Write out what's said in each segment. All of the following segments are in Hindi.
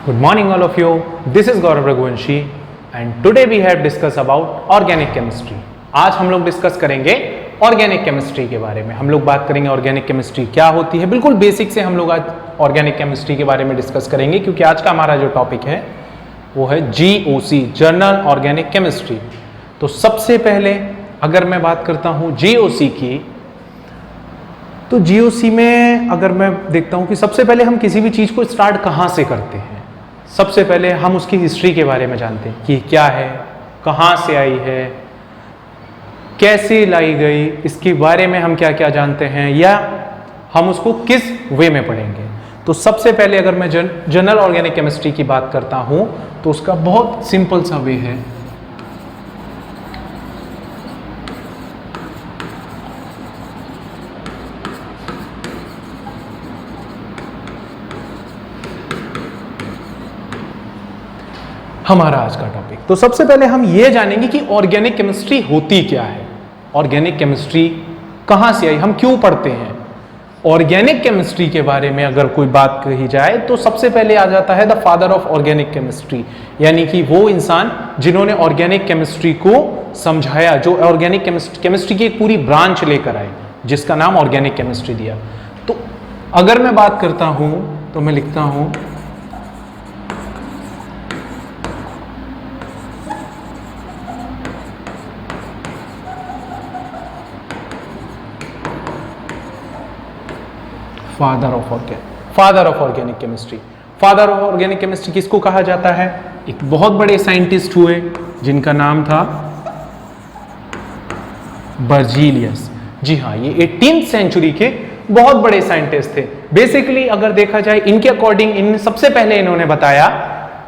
Good morning all of you. This is Gaurav Raghuvanshi and today we have discussed about organic chemistry. आज हम लोग डिस्कस करेंगे ऑर्गेनिक केमिस्ट्री के बारे में। हम लोग बात करेंगे ऑर्गेनिक केमिस्ट्री क्या होती है। बिल्कुल बेसिक से हम लोग आज ऑर्गेनिक केमिस्ट्री के बारे में डिस्कस करेंगे क्योंकि आज का हमारा जो टॉपिक है वो है GOC, जर्नल ऑर्गेनिक केमिस्ट्री। तो सबसे पहले अगर मैं बात करता हूँ GOC की, तो GOC में अगर मैं देखता हूँ कि सबसे पहले हम किसी भी चीज़ को स्टार्ट कहाँ से करते हैं। सबसे पहले हम उसकी हिस्ट्री के बारे में जानते हैं कि क्या है, कहाँ से आई है, कैसे लाई गई, इसके बारे में हम क्या क्या जानते हैं या हम उसको किस वे में पढ़ेंगे। तो सबसे पहले अगर मैं जनरल ऑर्गेनिक केमिस्ट्री की बात करता हूँ तो उसका बहुत सिंपल सा वे है। हमारा आज का टॉपिक, तो सबसे पहले हम ये जानेंगे कि ऑर्गेनिक केमिस्ट्री होती क्या है, ऑर्गेनिक केमिस्ट्री कहाँ से आई, हम क्यों पढ़ते हैं। ऑर्गेनिक केमिस्ट्री के बारे में अगर कोई बात कही जाए तो सबसे पहले आ जाता है the father of organic chemistry, यानी कि वो इंसान जिन्होंने ऑर्गेनिक केमिस्ट्री को समझाया, जो ऑर्गेनिक केमिस्ट्री की एक पूरी ब्रांच लेकर आए जिसका नाम ऑर्गेनिक केमिस्ट्री दिया। तो अगर मैं बात करता हूं तो मैं लिखता हूं father of organic chemistry. Father of organic chemistry किसको कहा जाता है? एक बहुत बड़े साइंटिस्ट हुए जिनका नाम था बर्जीलियस। जी हाँ, ये 18th सेंचुरी के बहुत बड़े साइंटिस्ट थे। बेसिकली अगर देखा जाए इनके अकॉर्डिंग, इन सबसे पहले इन्होंने बताया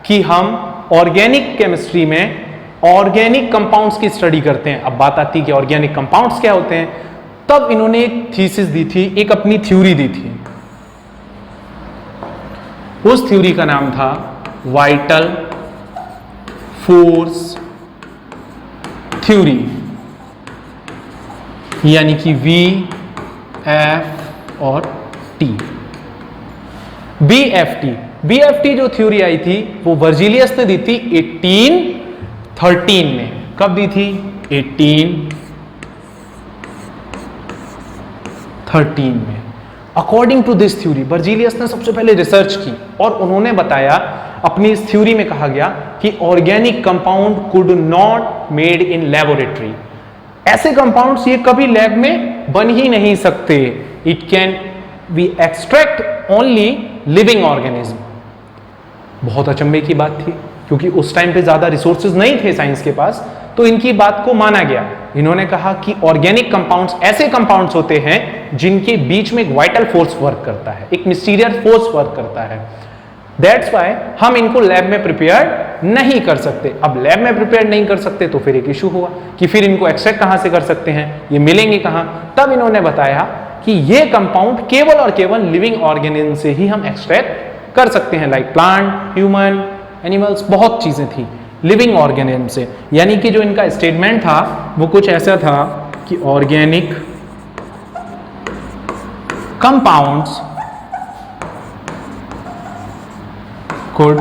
कि हम ऑर्गेनिक केमिस्ट्री में ऑर्गेनिक कंपाउंड्स की स्टडी करते हैं। अब बात आती है कि ऑर्गेनिक कंपाउंड्स क्या होते हैं। तब इन्होंने एक थीसिस दी थी, एक अपनी थ्योरी दी थी। उस थ्योरी का नाम था वाइटल फोर्स थ्योरी, यानी कि VF और T। BFT जो थ्योरी आई थी वो वर्जिलियस ने दी थी 1813 में। कब दी थी? 1813 में। According to this theory Berzelius ने सबसे पहले रिसर्च की और उन्होंने बताया, अपनी इस थ्योरी में कहा गया कि organic compound could not made in laboratory. ऐसे कंपाउंड्स ये कभी लैब में बन ही नहीं सकते। It can be extract only living organism. बहुत अचंभे की बात थी क्योंकि उस टाइम पे ज्यादा रिसोर्सेज नहीं थे साइंस के पास, तो इनकी बात को माना गया। इन्होंने कहा कि ऑर्गेनिक कंपाउंड्स ऐसे कंपाउंड्स होते हैं जिनके बीच में एक वाइटल फोर्स वर्क करता है, एक मिस्टीरियस फोर्स वर्क करता है। दैट्स व्हाई हम इनको लैब में प्रिपेयर नहीं कर सकते। अब लैब में प्रिपेयर नहीं कर सकते तो फिर एक इशू हुआ कि फिर इनको एक्सट्रैक्ट कहां से कर सकते हैं, ये मिलेंगे कहां। तब इन्होंने बताया कि ये कंपाउंड केवल और केवल लिविंग ऑर्गेनिज्म से ही हम एक्सट्रैक्ट कर सकते हैं, लाइक प्लांट, ह्यूमन, एनिमल्स, बहुत चीजें थी लिविंग ऑर्गेनिज्म से। यानी कि जो इनका स्टेटमेंट था वो कुछ ऐसा था कि organic compounds could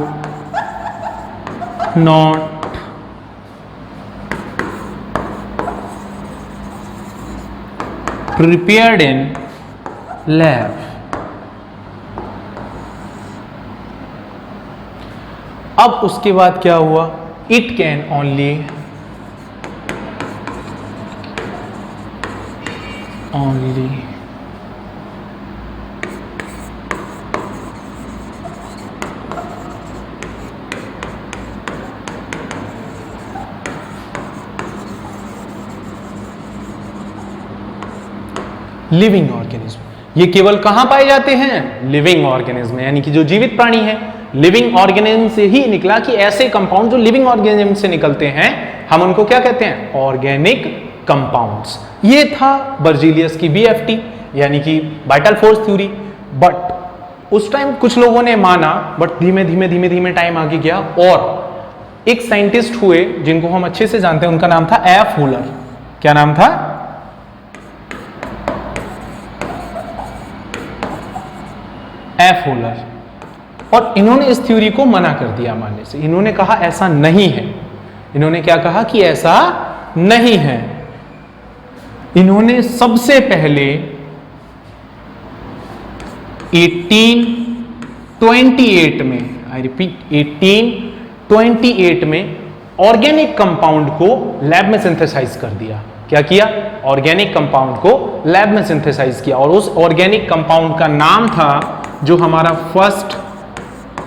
not prepared in lab। अब उसके बाद क्या हुआ? It can only living organism. ये केवल कहां पाए जाते हैं? लिविंग ऑर्गेनिज्म, यानी कि जो जीवित प्राणी है लिविंग ऑर्गेनिज्म से ही निकला। कि ऐसे कंपाउंड जो लिविंग ऑर्गेनिज्म से निकलते हैं हम उनको क्या कहते हैं? Organic compounds. ये था बर्जीलियस की BFT, यानी कि वाइटल फोर्स थ्योरी। बट उस टाइम कुछ लोगों ने माना, बट धीमे धीमे टाइम आगे गया और एक साइंटिस्ट हुए जिनको हम अच्छे से जानते हैं, उनका नाम था एफ हूलर। क्या नाम था? F huller. और इन्होंने इस थ्योरी को मना कर दिया मानने से। इन्होंने कहा ऐसा नहीं है। इन्होंने क्या कहा कि ऐसा नहीं है। इन्होंने सबसे पहले 1828 में, आई रिपीट 1828 में ऑर्गेनिक कंपाउंड को लैब में सिंथेसाइज कर दिया। क्या किया? ऑर्गेनिक कंपाउंड को लैब में सिंथेसाइज किया, और उस ऑर्गेनिक कंपाउंड का नाम था, जो हमारा फर्स्ट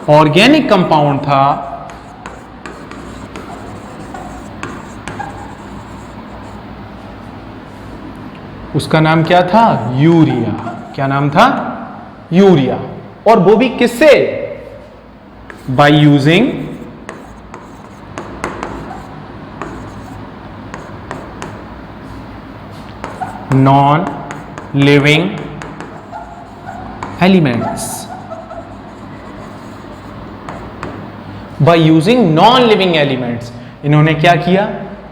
ऑर्गेनिक कंपाउंड था, उसका नाम क्या था? यूरिया। क्या नाम था? यूरिया। और वो भी किससे? By using non living elements. By using non living elements. इन्होंने क्या किया?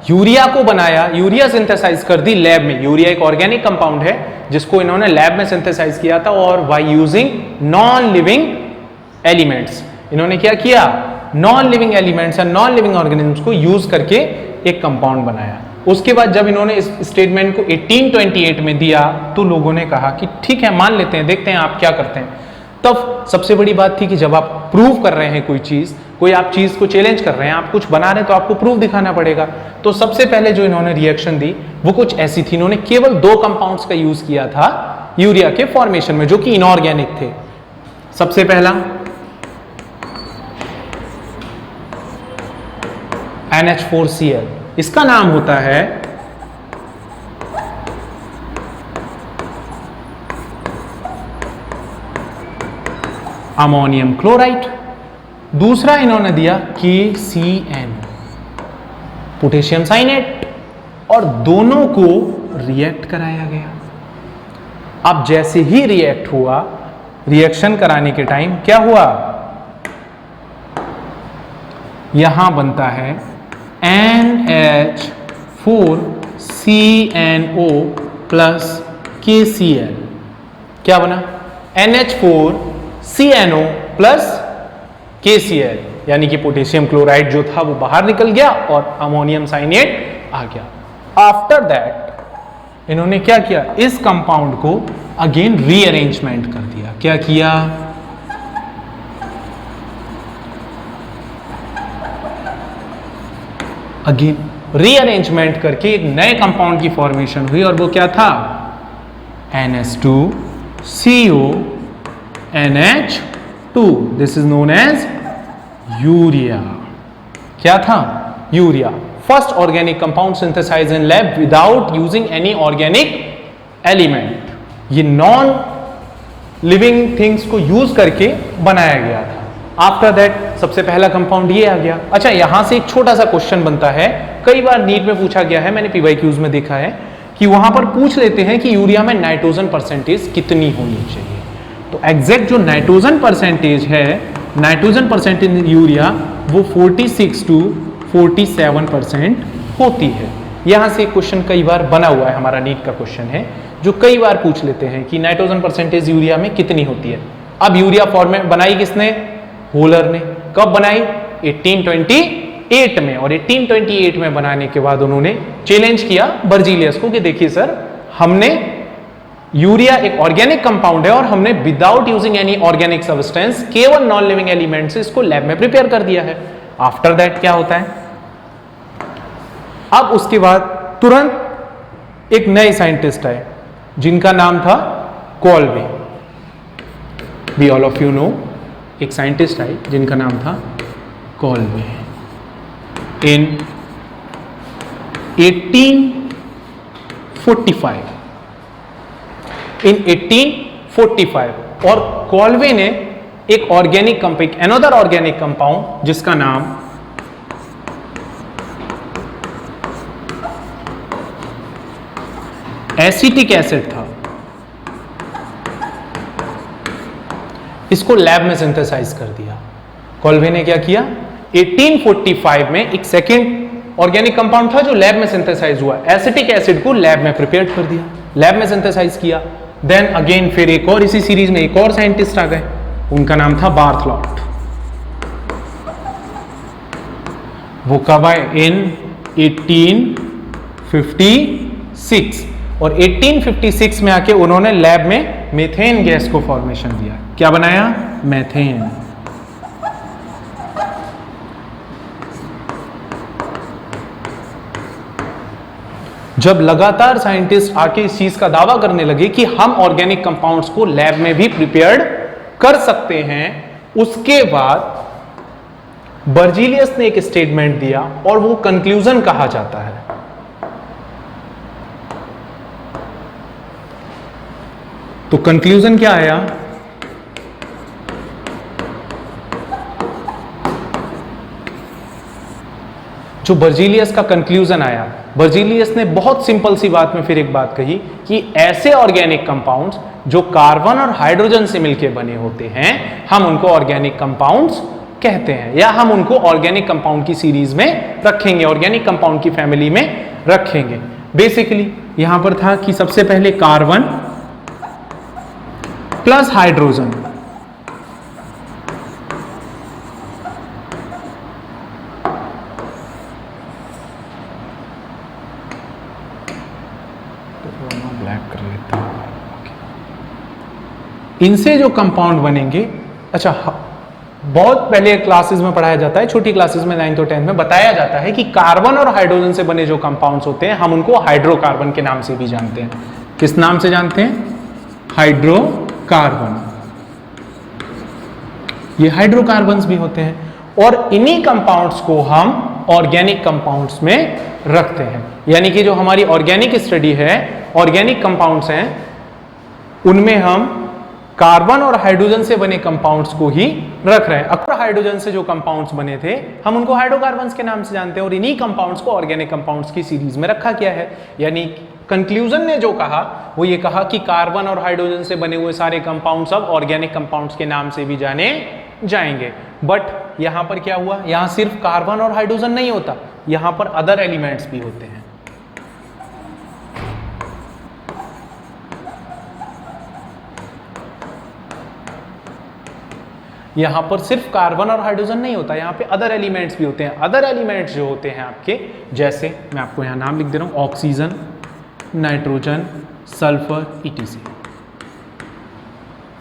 यूरिया को बनाया, यूरिया सिंथेसाइज कर दी लैब में। यूरिया एक ऑर्गेनिक कंपाउंड है जिसको इन्होंने लैब में सिंथेसाइज किया था, और by using non living elements. इन्होंने क्या किया? नॉन लिविंग एलिमेंट्स और नॉन लिविंग ऑर्गेनिजम्स को यूज करके एक कंपाउंड बनाया। उसके बाद जब इन्होंने इस स्टेटमेंट को 1828 में दिया, तो लोगों ने कहा कि ठीक है, मान लेते हैं, देखते हैं आप क्या करते हैं। तब सबसे बड़ी बात थी कि जब आप प्रूव कर रहे हैं कोई आप चीज को चैलेंज कर रहे हैं, आप कुछ बना रहे हैं, तो आपको प्रूफ दिखाना पड़ेगा। तो सबसे पहले जो इन्होंने रिएक्शन दी वो कुछ ऐसी थी। इन्होंने केवल 2 कंपाउंड्स का यूज किया था यूरिया के फॉर्मेशन में, जो कि इनऑर्गेनिक थे। सबसे पहला NH4Cl, इसका नाम होता है अमोनियम क्लोराइड। दूसरा इन्होंने दिया KCN, पोटेशियम साइनेट, और दोनों को रिएक्ट कराया गया। अब जैसे ही रिएक्ट हुआ, रिएक्शन कराने के टाइम क्या हुआ? यहां बनता है NH4CNO प्लस KCl। क्या बना? NH4CNO प्लस KCl, यानी कि पोटेशियम क्लोराइड जो था वो बाहर निकल गया और अमोनियम साइनेट आ गया। आफ्टर दैट इन्होंने क्या किया? इस कंपाउंड को अगेन रीअरेंजमेंट कर दिया। क्या किया? अगेन रीअरेंजमेंट करके एक नए कंपाउंड की फॉर्मेशन हुई, और वो क्या था? NH2CONH2। This is known as urea. क्या था? Urea. First organic compound synthesize in lab without using any organic element. ये नॉन लिविंग थिंग्स को यूज करके बनाया गया था। आफ्टर दैट सबसे पहला कंपाउंड ये आ गया। अच्छा, यहां से एक छोटा सा क्वेश्चन बनता है, कई बार नीट में पूछा गया है, मैंने PYQs में देखा है कि वहां पर पूछ लेते हैं कि यूरिया में नाइट्रोजन परसेंटेज कितनी होनी चाहिए। तो एग्जैक्ट जो नाइट्रोजन परसेंटेज है, नाइट्रोजन परसेंटेज यूरिया वो 46 to 47% होती है। यहां से क्वेश्चन कई बार बना हुआ है, हमारा नीट का क्वेश्चन है जो कई बार पूछ लेते हैं कि नाइट्रोजन परसेंटेज यूरिया में कितनी होती है। अब यूरिया फॉर्मेट बनाई किसने? होलर ने। कब बनाई? 1828 में। और 1828 में बनाने के बाद उन्होंने चैलेंज किया बर्जीलियस को कि देखिए सर, हमने यूरिया एक ऑर्गेनिक कंपाउंड है और हमने without using any organic substance, केवल नॉन लिविंग एलिमेंट से इसको लैब में प्रिपेयर कर दिया है। आफ्टर दैट क्या होता है? अब उसके बाद तुरंत एक नए साइंटिस्ट आए जिनका नाम था Kolbe. We all of you know, एक साइंटिस्ट आए जिनका नाम था कॉल्वे। इन 1845 और कॉल्वे ने एक organic compound, another organic compound जिसका नाम एसिटिक एसिड था, इसको लैब में सिंथेसाइज कर दिया। कॉल्वे ने क्या किया? 1845 में एक सेकेंड ऑर्गेनिक कंपाउंड था जो लैब में सिंथेसाइज हुआ, एसिटिक एसिड को लैब में प्रिपेयर कर दिया, लैब में सिंथेसाइज किया। देन अगेन फिर एक और इसी सीरीज में एक और साइंटिस्ट आ गए, उनका नाम था बार्थलॉट। वो कब आए? इन 1856। और 1856 में आके उन्होंने लैब में मीथेन गैस को फॉर्मेशन दिया। क्या बनाया? मीथेन। जब लगातार साइंटिस्ट आके इस चीज का दावा करने लगे कि हम ऑर्गेनिक कंपाउंड्स को लैब में भी प्रिपेयर्ड कर सकते हैं, उसके बाद बर्जीलियस ने एक स्टेटमेंट दिया और वो कंक्लूजन कहा जाता है। तो कंक्लूजन क्या आया? जो बर्जीलियस का कंक्लूजन आया, बर्जीलियस ने बहुत सिंपल सी बात में फिर एक बात कही कि ऐसे ऑर्गेनिक कंपाउंड्स जो कार्बन और हाइड्रोजन से मिलकर बने होते हैं, हम उनको ऑर्गेनिक कंपाउंड्स कहते हैं, या हम उनको ऑर्गेनिक कंपाउंड की सीरीज में रखेंगे, ऑर्गेनिक कंपाउंड की फैमिली में रखेंगे। बेसिकली यहां पर था कि सबसे पहले कार्बन प्लस हाइड्रोजन, ब्लैक कर लेता हूं, इनसे जो कंपाउंड बनेंगे। अच्छा, बहुत पहले क्लासेस में पढ़ाया जाता है, छोटी क्लासेस में 9th और 10th में बताया जाता है कि कार्बन और हाइड्रोजन से बने जो कंपाउंड्स होते हैं, हम उनको हाइड्रोकार्बन के नाम से भी जानते हैं। किस नाम से जानते हैं? हाइड्रोकार्बन। ये हाइड्रोकार्बन्स भी होते हैं, और इन्हीं कंपाउंड्स को हम ऑर्गेनिक कंपाउंड्स में रखते हैं। यानी कि जो हमारी ऑर्गेनिक स्टडी है, ऑर्गेनिक कंपाउंड्स हैं, उनमें हम कार्बन और हाइड्रोजन से बने कंपाउंड्स को ही रख रहे हैं। अक्सर हाइड्रोजन से जो कंपाउंड्स बने थे, हम उनको हाइड्रोकार्बन्स के नाम से जानते हैं, और इन्हीं कंपाउंड्स को ऑर्गेनिक कंपाउंड्स की सीरीज में रखा गया है। यानी कंक्लूजन ने जो कहा वो ये कहा कि कार्बन और हाइड्रोजन से बने हुए सारे कंपाउंड्स अब ऑर्गेनिक कंपाउंड्स के नाम से भी जाने जाएंगे। बट यहां पर क्या हुआ? यहां सिर्फ कार्बन और हाइड्रोजन नहीं होता, यहां पर अदर एलिमेंट्स भी होते हैं। यहां पर सिर्फ कार्बन और हाइड्रोजन नहीं होता, यहां पे अदर एलिमेंट्स भी होते हैं। अदर एलिमेंट्स जो होते हैं आपके, जैसे मैं आपको यहां नाम लिख दे रहा हूं, ऑक्सीजन, नाइट्रोजन, सल्फर, ETC।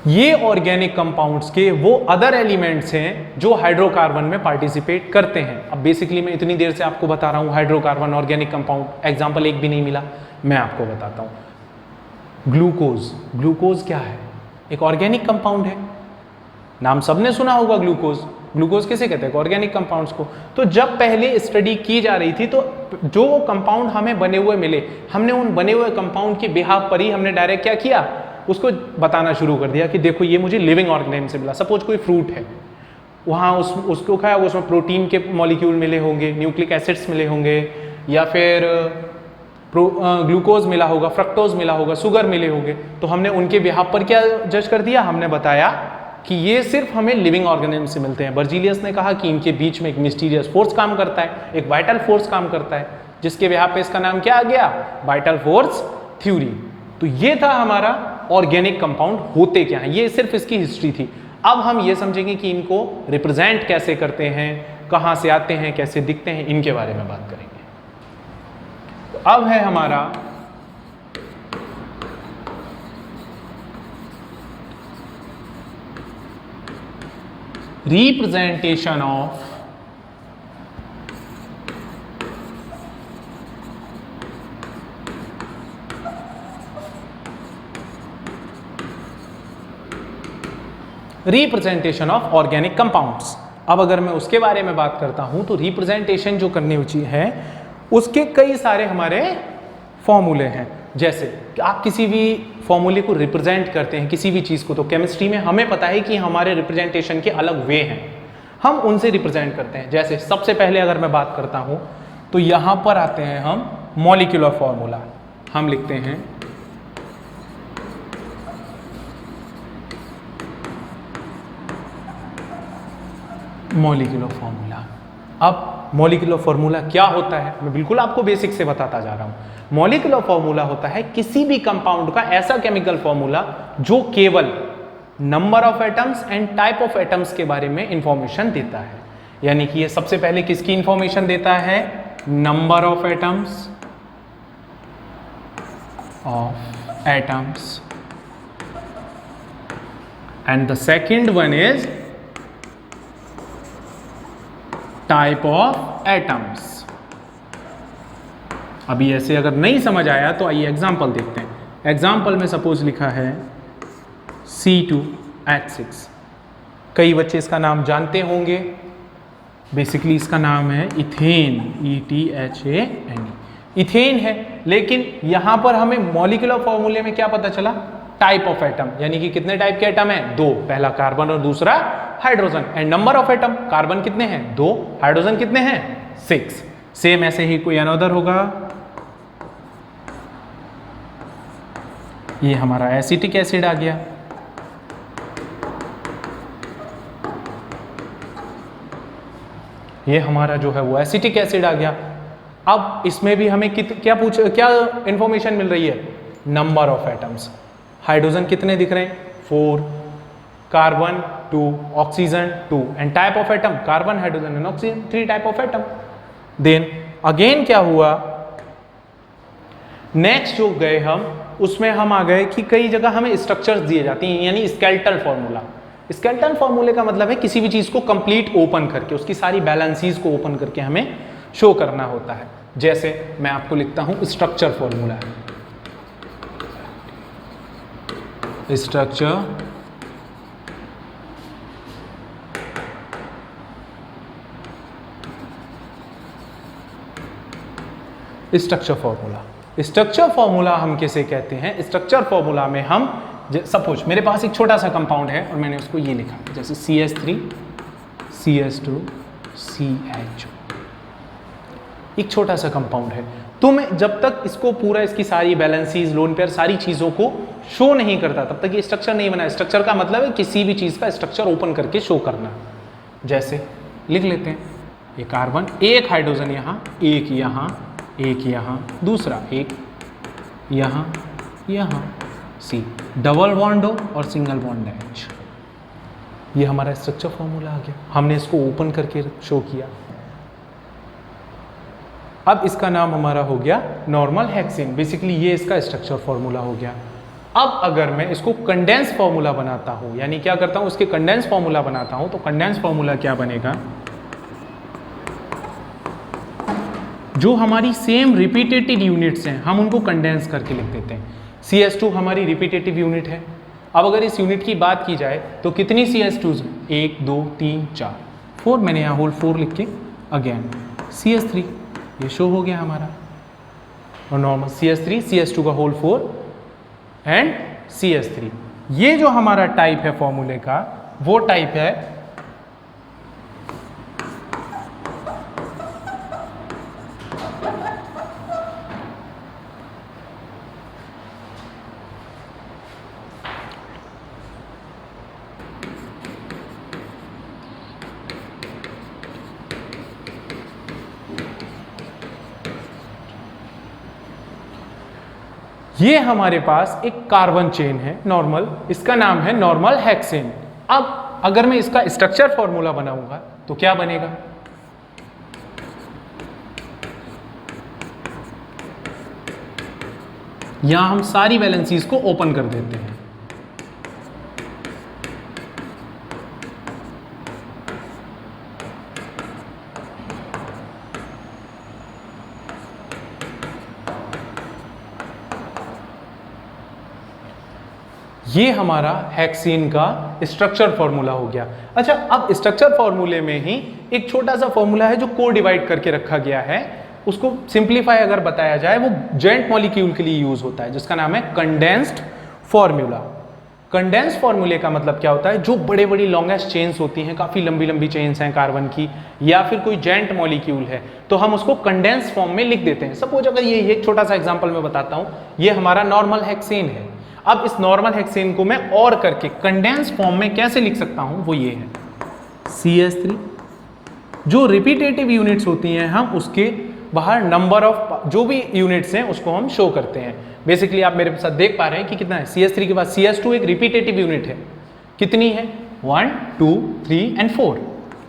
ये ऑर्गेनिक कंपाउंड्स के वो अदर एलिमेंट्स हैं जो हाइड्रोकार्बन में पार्टिसिपेट करते हैं। अब बेसिकली मैं इतनी देर से आपको बता रहा हूं हाइड्रोकार्बन ऑर्गेनिक कंपाउंड, एग्जांपल एक भी नहीं मिला, मैं आपको बताता हूं। ग्लूकोज, ग्लूकोज क्या है? एक ऑर्गेनिक कंपाउंड है, नाम सबने सुना होगा ग्लूकोज। ग्लूकोज किसे कहते हैं? ऑर्गेनिक कंपाउंड्स को। तो जब पहले स्टडी की जा रही थी तो जो कंपाउंड हमें बने हुए मिले, हमने उन बने हुए कंपाउंड के बिहाफ पर ही हमने डायरेक्ट क्या किया, उसको बताना शुरू कर दिया कि देखो ये मुझे लिविंग ऑर्गेनिज्म से मिला। सपोज कोई फ्रूट है, वहाँ उसको खाया, उसमें प्रोटीन के मॉलिक्यूल मिले होंगे, न्यूक्लिक एसिड्स मिले होंगे, या फिर ग्लूकोज मिला होगा, फ्रक्टोज मिला होगा, शुगर मिले होंगे। तो हमने उनके बिहाफ पर क्या जज कर दिया? हमने बताया कि ये सिर्फ हमें लिविंग ऑर्गेनिज्म से मिलते हैं। बर्जीलियस ने कहा कि इनके बीच में एक मिस्टीरियस फोर्स काम करता है, एक वाइटल फोर्स काम करता है, जिसके बिहाफ पे इसका नाम क्या आ गया? Vital force theory. तो ये था हमारा ऑर्गेनिक कंपाउंड होते क्या हैं, ये सिर्फ इसकी हिस्ट्री थी। अब हम ये समझेंगे कि इनको रिप्रेजेंट कैसे करते हैं, कहाँ से आते हैं, कैसे दिखते हैं, इनके बारे में बात करेंगे। तो अब है हमारा representation of representation of organic compounds. अब अगर मैं उसके बारे में बात करता हूं तो रिप्रेजेंटेशन जो करनी चाहिए है, उसके कई सारे हमारे फॉर्मूले हैं। जैसे कि आप किसी भी फॉर्मूले को रिप्रेजेंट करते हैं, किसी भी चीज़ को, तो केमिस्ट्री में हमें पता है कि हमारे रिप्रेजेंटेशन के अलग वे हैं, हम उनसे रिप्रेजेंट करते हैं। जैसे सबसे पहले अगर मैं बात करता हूं तो यहां पर आते हैं हम मॉलिक्यूलर फॉर्मूला। हम लिखते हैं मॉलिक्यूलर फॉर्मूला। अब मॉलिक्यूलर फॉर्मूला क्या होता है, मैं बिल्कुल आपको बेसिक से बताता जा रहा हूं। मॉलिक्यूलर फॉर्मूला होता है किसी भी कंपाउंड का ऐसा केमिकल फॉर्मूला जो केवल number of atoms and type of atoms के बारे में इंफॉर्मेशन देता है। यानी कि ये सबसे पहले किसकी इंफॉर्मेशन देता है? Number of atoms and the second one is type of atoms. अभी ऐसे अगर नहीं समझ आया तो आइए एग्जांपल देखते हैं। एग्जांपल में सपोज लिखा है C2H6। कई बच्चे इसका नाम जानते होंगे। बेसिकली इसका नाम है इथेन, ETHANE, इथेन है। लेकिन यहां पर हमें मॉलिक्यूलर फॉर्मूले में क्या पता चला? टाइप ऑफ एटम, यानी कि कितने टाइप के एटम है? 2, पहला कार्बन और दूसरा hydrogen. And number of atom, carbon कितने हैं? 2, हाइड्रोजन कितने हैं? 6। सेम ऐसे ही कोई अनदर होगा। ये हमारा एसिटिक एसिड आ गया। ये हमारा जो है वो एसिटिक एसिड आ गया। अब इसमें भी हमें क्या इंफॉर्मेशन मिल रही है? Number of atoms. हाइड्रोजन कितने दिख रहे हैं? 4, carbon 2, oxygen 2, and type of atom carbon, hydrogen and oxygen, 3 type of atom. Then again क्या हुआ? नेक्स्ट जो गए हम, उसमें हम आ गए कि कई जगह हमें स्ट्रक्चर्स दिए जाते हैं, यानी स्केलेटल फॉर्मूला। स्केलेटल फॉर्मूले का मतलब है किसी भी चीज को कंप्लीट ओपन करके, उसकी सारी बैलेंसीज को ओपन करके हमें शो करना होता है। जैसे मैं आपको लिखता हूं स्ट्रक्चर फॉर्मूला। स्ट्रक्चर फॉर्मूला हम किसे कहते हैं? स्ट्रक्चर फॉर्मूला में हम सपोज मेरे पास एक छोटा सा कंपाउंड है और मैंने उसको ये लिखा, जैसे CH3 CH2 CHO, एक छोटा सा कंपाउंड है। तो मैं जब तक इसको पूरा, इसकी सारी बैलेंसीज, लोन पेयर, सारी चीजों को शो नहीं करता, तब तक ये स्ट्रक्चर नहीं बना। स्ट्रक्चर का मतलब है किसी भी चीज का स्ट्रक्चर ओपन करके शो करना। जैसे लिख लेते हैं, ये कार्बन, एक हाइड्रोजन यहाँ, एक यहाँ, एक यहाँ, दूसरा एक यहाँ, यहाँ, C, डबल बॉन्ड O और सिंगल बॉन्ड H। ये हमारा स्ट्रक्चर फॉर्मूला आ गया। हमने इसको ओपन करके शो किया। अब इसका नाम हमारा हो गया नॉर्मल हेक्सेन। बेसिकली ये इसका स्ट्रक्चर फॉर्मूला हो गया। अब अगर मैं इसको कंडेंस फॉर्मूला बनाता हूं, यानी क्या करता हूं, उसके कंडेंस फॉर्मूला बनाता हूं, तो कंडेंस फॉर्मूला क्या बनेगा? जो हमारी सेम रिपीटेटिव यूनिट्स हैं, हम उनको कंडेंस करके लिख देते हैं। CH2 हमारी रिपीटेटिव यूनिट है। अब अगर इस यूनिट की बात की जाए तो कितनी CH2s? 1 2 3 4 4, मैंने यहाँ होल 4 लिख के अगेन CH3 ये शो हो गया हमारा। और नॉर्मल CH3 CH2 का होल 4 एंड CH3। ये जो हमारा टाइप है फॉर्मूले का, वो टाइप है ये हमारे पास एक कार्बन चेन है नॉर्मल, इसका नाम है नॉर्मल हेक्सेन। अब अगर मैं इसका स्ट्रक्चर फॉर्मूला बनाऊंगा तो क्या बनेगा? यहां हम सारी वैलेंसीज को ओपन कर देते हैं। ये हमारा हेक्सेन का स्ट्रक्चर फॉर्मूला हो गया। अच्छा, अब स्ट्रक्चर फॉर्मूले में ही एक छोटा सा फॉर्मूला है जो को डिवाइड करके रखा गया है। उसको सिंप्लीफाई अगर बताया जाए, वो जॉइंट मॉलिक्यूल के लिए यूज होता है, जिसका नाम है कंडेंस्ड फॉर्मूला। कंडेंस्ड फॉर्मूले का मतलब क्या होता है? जो बड़े बड़ी लॉन्गेस्ट चेन्स होती हैं, काफी लंबी लंबी चेन्स हैं कार्बन की, या फिर कोई जॉइंट मॉलिक्यूल है, तो हम उसको कंडेंस फॉर्म में लिख देते हैं। सपोज अगर ये एक छोटा सा एग्जांपल मैं बताता हूं, ये हमारा नॉर्मल हेक्सेन है। अब इस नॉर्मल हेक्सेन को मैं और करके कंडेंस फॉर्म में कैसे लिख सकता हूं? वो ये है CH3। जो रिपीटेटिव यूनिट्स होती हैं, हम उसके बाहर नंबर ऑफ जो भी यूनिट्स हैं उसको हम शो करते हैं। बेसिकली आप मेरे साथ देख पा रहे हैं कि कितना है। CH3 के बाद CH2 एक रिपीटेटिव यूनिट है। कितनी है? 1 2 3 एंड 4।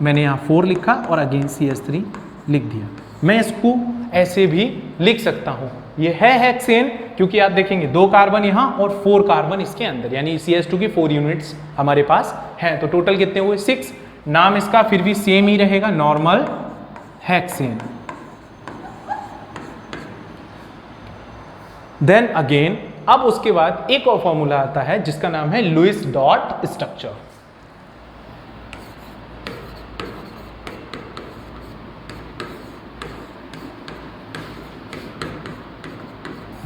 मैंने यहाँ 4 लिखा और अगेन CH3 लिख दिया। मैं इसको ऐसे भी लिख सकता हूँ, ये है हेक्सेन, क्योंकि आप देखेंगे 2 कार्बन यहाँ और 4 कार्बन इसके अंदर, यानी CH2 की 4 यूनिट्स हमारे पास हैं। तो टोटल कितने हुए? 6। नाम इसका फिर भी सेम ही रहेगा, नॉर्मल हेक्सेन। देन अगेन अब उसके बाद एक और फॉर्मूला आता है जिसका नाम है Lewis dot structure.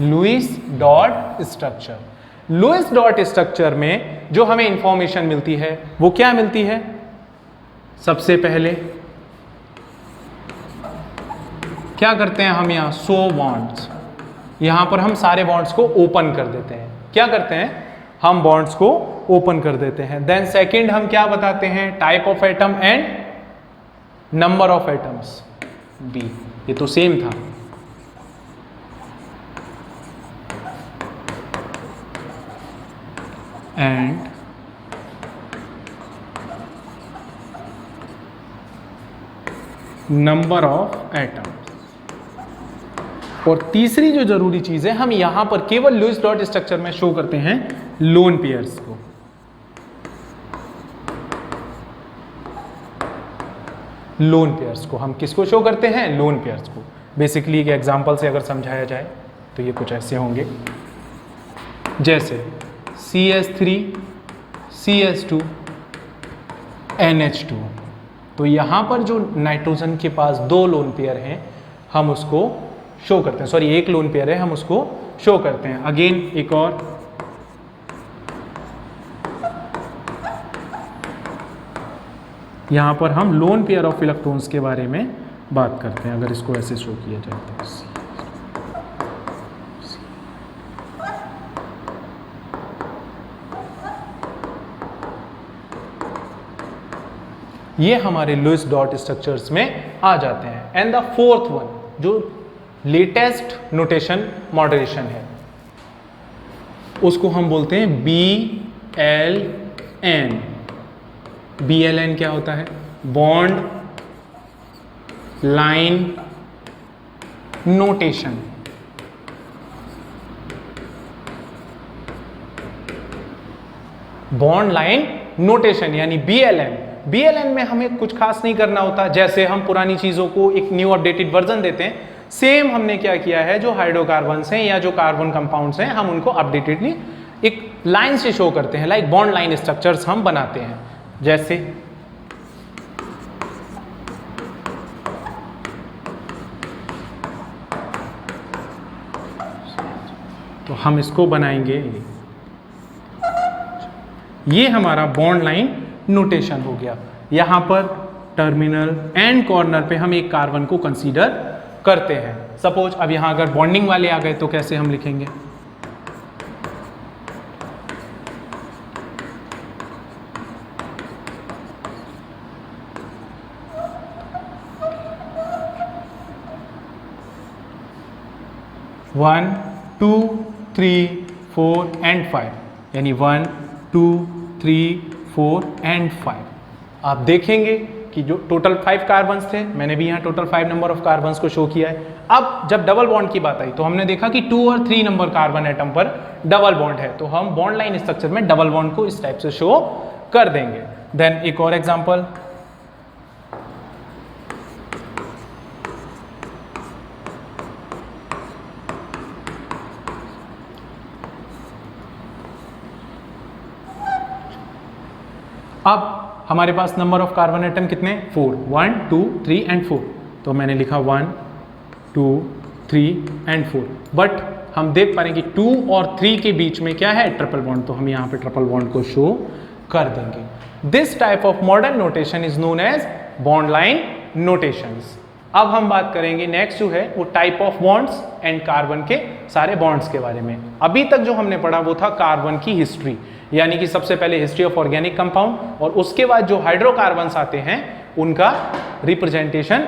Lewis dot structure. Lewis dot structure में जो हमें इंफॉर्मेशन मिलती है वो क्या मिलती है? सबसे पहले क्या करते हैं हम यहाँ शो बॉन्ड्स, यहां पर हम सारे बॉन्ड्स को ओपन कर देते हैं। क्या करते हैं? हम बॉन्ड्स को ओपन कर देते हैं। देन सेकंड हम क्या बताते हैं? Type of atom and number of atoms, B. ये तो सेम था। And number of atoms. और तीसरी जो जरूरी चीज है, हम यहां पर केवल लुईस डॉट स्ट्रक्चर में शो करते हैं लोन पेयर्स को। लोन पेयर्स को हम किसको शो करते हैं? लोन पेयर्स को। बेसिकली एक एग्जांपल से अगर समझाया जाए तो ये कुछ ऐसे होंगे, जैसे CH3 CH2 NH2। तो यहां पर जो नाइट्रोजन के पास 2 लोन पेयर हैं हम उसको शो करते हैं, सॉरी 1 लोन पेयर है हम उसको शो करते हैं। अगेन एक और, यहां पर हम लोन पेयर ऑफ इलेक्ट्रॉन्स के बारे में बात करते हैं, अगर इसको ऐसे शो किया जाए तो। ये हमारे लुईस डॉट स्ट्रक्चर्स में आ जाते हैं। एंड द फोर्थ वन जो लेटेस्ट नोटेशन मॉडरेशन है उसको हम बोलते हैं BLN। BLN क्या होता है? Bond line notation. Bond line notation यानी BLN। BLN में हमें कुछ खास नहीं करना होता, जैसे हम पुरानी चीजों को एक न्यू अपडेटेड वर्जन देते हैं, सेम हमने क्या किया है, जो हाइड्रोकार्बन्स हैं या जो कार्बन कंपाउंड्स हैं हम उनको अपडेटेडली एक लाइन से शो करते हैं, लाइक बॉन्ड लाइन स्ट्रक्चर्स हम बनाते हैं। जैसे तो हम इसको बनाएंगे, ये हमारा बॉन्ड लाइन नोटेशन हो गया। यहां पर टर्मिनल एंड कॉर्नर पे हम एक कार्बन को कंसीडर करते हैं। सपोज अब यहां अगर बॉन्डिंग वाले आ गए तो कैसे हम लिखेंगे? वन 2 3 4 एंड 5, यानी 1 2 3 4 एंड 5। आप देखेंगे कि जो टोटल 5 कार्बन्स थे, मैंने भी यहाँ टोटल 5 नंबर ऑफ कार्बन्स को शो किया है। अब जब डबल बॉन्ड की बात आई तो हमने देखा कि 2 और 3 नंबर कार्बन एटम पर डबल बॉन्ड है, तो हम बॉन्ड लाइन स्ट्रक्चर में डबल बॉन्ड को इस टाइप से शो कर देंगे। देन एक और एग्जांपल, अब हमारे पास नंबर ऑफ कार्बन एटम कितने? 4, 1 2 3 एंड 4। तो मैंने लिखा 1 2 3 एंड 4। बट हम देख पा रहे हैं कि 2 और 3 के बीच में क्या है? ट्रिपल बॉन्ड, तो हम यहाँ पे ट्रिपल बॉन्ड को शो कर देंगे। This type of modern notation is known as bond line notations. अब हम बात करेंगे नेक्स्ट जो है वो type of bonds and carbon के सारे बॉन्ड्स के बारे में। अभी तक जो हमने पढ़ा वो था कार्बन की हिस्ट्री, यानी कि सबसे पहले हिस्ट्री ऑफ ऑर्गेनिक कंपाउंड, और उसके बाद जो हाइड्रोकार्बन्स आते हैं उनका रिप्रेजेंटेशन